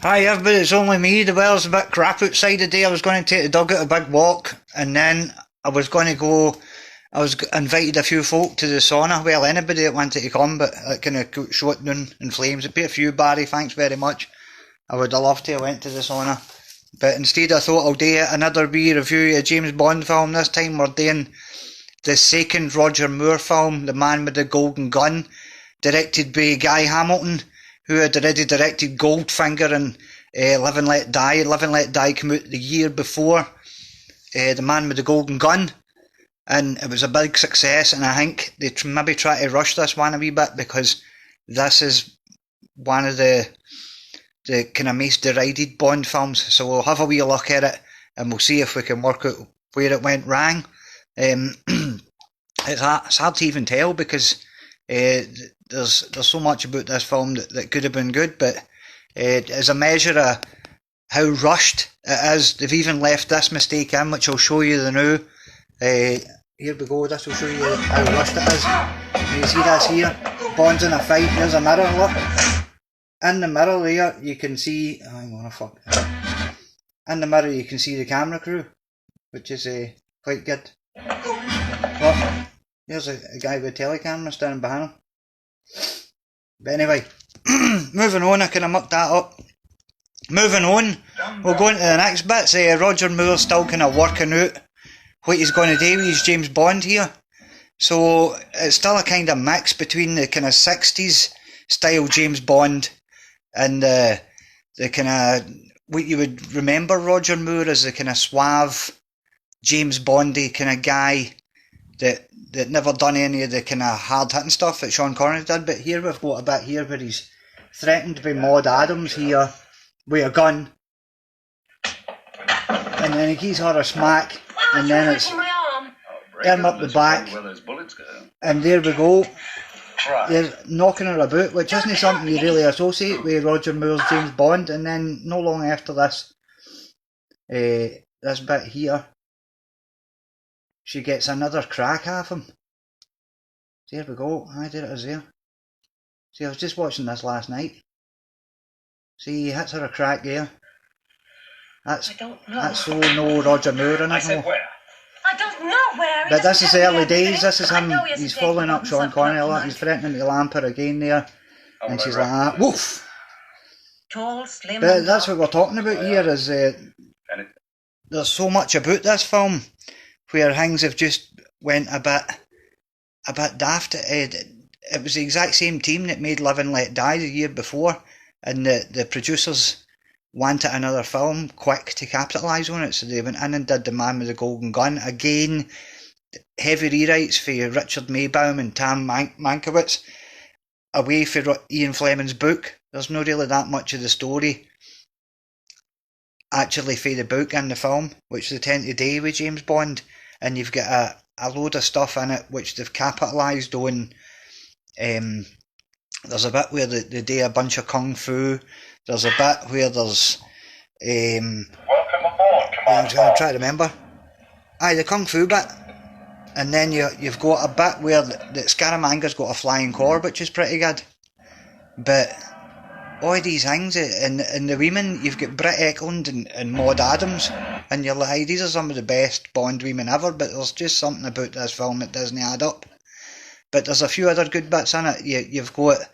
Hi everybody, it's only me. The weather's a bit crap outside today. I was going to take the dog out a big walk, and then I was invited a few folk to the sauna. Well, anybody that wanted to come, but it kind of shot down in flames. It'd be a few, Barry, thanks very much. I would have loved to have went to the sauna. But instead I thought I'll do another wee review of a James Bond film. This time we're doing the second Roger Moore film, The Man with the Golden Gun, directed by Guy Hamilton, who had already directed Goldfinger and Live and Let Die. Live and Let Die came out the year before The Man with the Golden Gun, and it was a big success, and I think they maybe try to rush this one a wee bit because this is one of the kind of most derided Bond films, so we'll have a wee look at it and we'll see if we can work out where it went wrong. It's hard to even tell because there's so much about this film that could have been good, but as a measure of how rushed it is, they've even left this mistake in, which I'll show you the now. Here we go, this will show you how rushed it is. You see this here, Bond's in a fight, there's a mirror, look. In the mirror there, you can see, in the mirror you can see the camera crew, which is quite good. Look, there's a guy with a telecamera standing behind him. But anyway, moving on, I kind of mucked that up. Moving on, we'll go into the next bits. Roger Moore's still kind of working out what he's going to do with his James Bond here. So it's still a kind of mix between the kind of 60s style James Bond and the kind of, what you would remember Roger Moore as the kind of suave, James Bondy kind of guy that never done any of the kind of hard hitting stuff that Sean Connery did. But here we've got a bit here where he's threatened by Maud Adams here with a gun, and then he gives her a smack, and then it's him up the back, and there we go. They're knocking her about, which isn't something you really associate with Roger Moore's James Bond. And then no long after this, this bit here, she gets another crack at him. There we go. There it is there. See, I was just watching this last night. See, he hits her a crack there. That's so no Roger Moore in it. I don't know where. But this is the early days. This is him. He's following up Sean Connery a lot. He's threatening to lamp her again there, and she's like, ah, woof. Tall, slim. But that's what we're talking about here. Is there's so much about this film where things have just went a bit daft. It was the exact same team that made Live and Let Die the year before, and the producers wanted another film quick to capitalise on it, so they went in and did The Man with the Golden Gun. Again, heavy rewrites for Richard Maybaum and Tam Mankiewicz, away for Ian Fleming's book. There's not really that much of the story actually for the book in the film, which they tend to do with James Bond, and you've got a load of stuff in it which they've capitalised on. There's a bit where they do a bunch of kung fu. There's a bit where there's Welcome aboard, I'm trying to remember. The kung fu bit, and then you've got a bit where the Scaramanga's got a flying car, which is pretty good. But all these things, and the women, you've got Britt Eklund and Maud Adams, and you're like, these are some of the best Bond women ever, but there's just something about this film that doesn't add up. But there's a few other good bits in it. You've got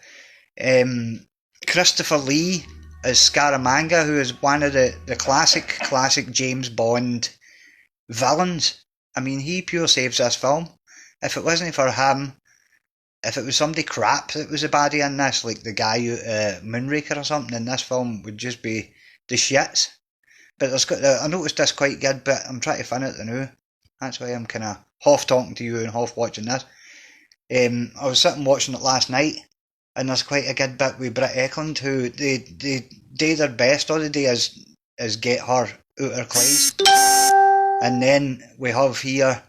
Christopher Lee as Scaramanga, who is one of the classic James Bond villains. I mean, he pure saves this film. If it wasn't for him, if it was somebody crap that was a baddie in this, like the guy Moonraker or something, then this film would just be the shits. But I noticed this quite good, but I'm trying to find it now. That's why I'm kind of half talking to you and half watching this. I was sitting watching it last night, and there's quite a good bit with Britt Eklund, who they do their best all the day is get her out her clothes. And then we have here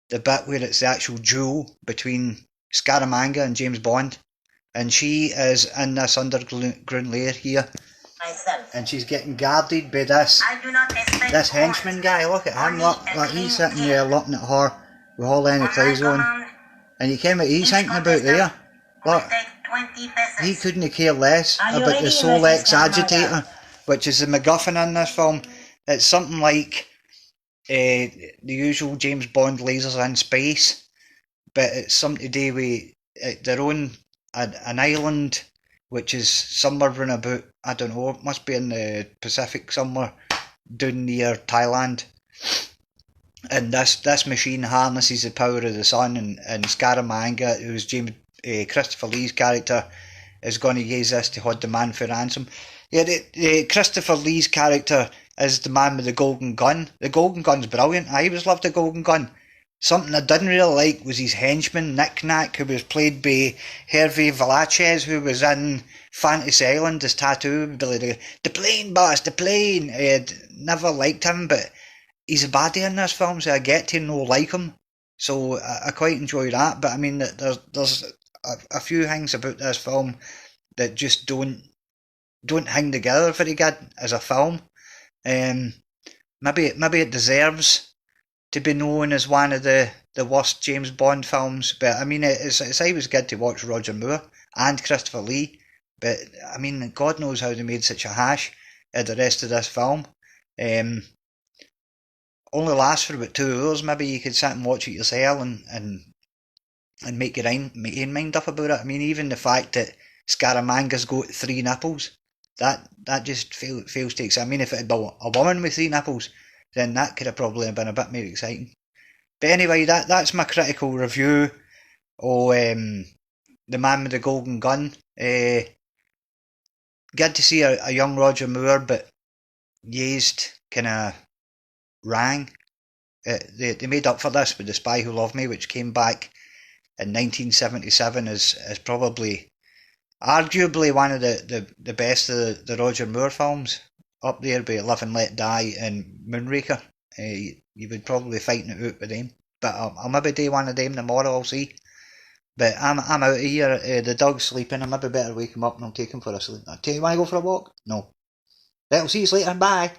the bit where it's the actual duel between Scaramanga and James Bond, and she is in this underground lair here, and she's getting guarded by this henchman guy. Look at him, look, he's sitting there looking at her with all any clothes on, and you came what he's thinking about there. Look, he couldn't care less about the Solex agitator which is the MacGuffin in this film. It's something like the usual James Bond lasers in space, but it's something to do with their own an island, which is somewhere around about, I don't know, it must be in the Pacific somewhere, down near Thailand. And this machine harnesses the power of the sun, and Scaramanga, who's Christopher Lee's character, is going to use this to hold the man for ransom. Yeah, Christopher Lee's character is the man with the golden gun. The golden gun's brilliant. I always loved the golden gun. Something I didn't really like was his henchman, Nick Knack, who was played by Hervé Villachez, who was in Fantasy Island, his tattoo, the plane, boss, the plane. I'd never liked him, but he's a baddie in this film, so I get to know like him. So I quite enjoy that. But I mean, there's a few things about this film that just don't hang together very good as a film. Maybe it deserves to be known as one of the worst James Bond films, but I mean, it's always good to watch Roger Moore and Christopher Lee, but I mean, God knows how they made such a hash of the rest of this film. Only lasts for about 2 hours. Maybe you could sit and watch it yourself and make your own mind up about it. I mean, even the fact that Scaramanga's got 3 nipples, that just fails to excite. I mean, if it had been a woman with 3 nipples, then that could have probably been a bit more exciting. But anyway, that's my critical review of The Man with the Golden Gun. Good to see a young Roger Moore, but used kind of rang. They made up for this with The Spy Who Loved Me, which came back in 1977 as probably, arguably, one of the best of the Roger Moore films. Up there by Live and Let Die and Moonraker. You would probably fighting it out with them. But I'll maybe do one of them tomorrow, I'll see. But I'm out of here. The dog's sleeping. I maybe better wake him up and I'll take him for a sleep. Do you want to go for a walk? No. Right, I'll see you later. Bye.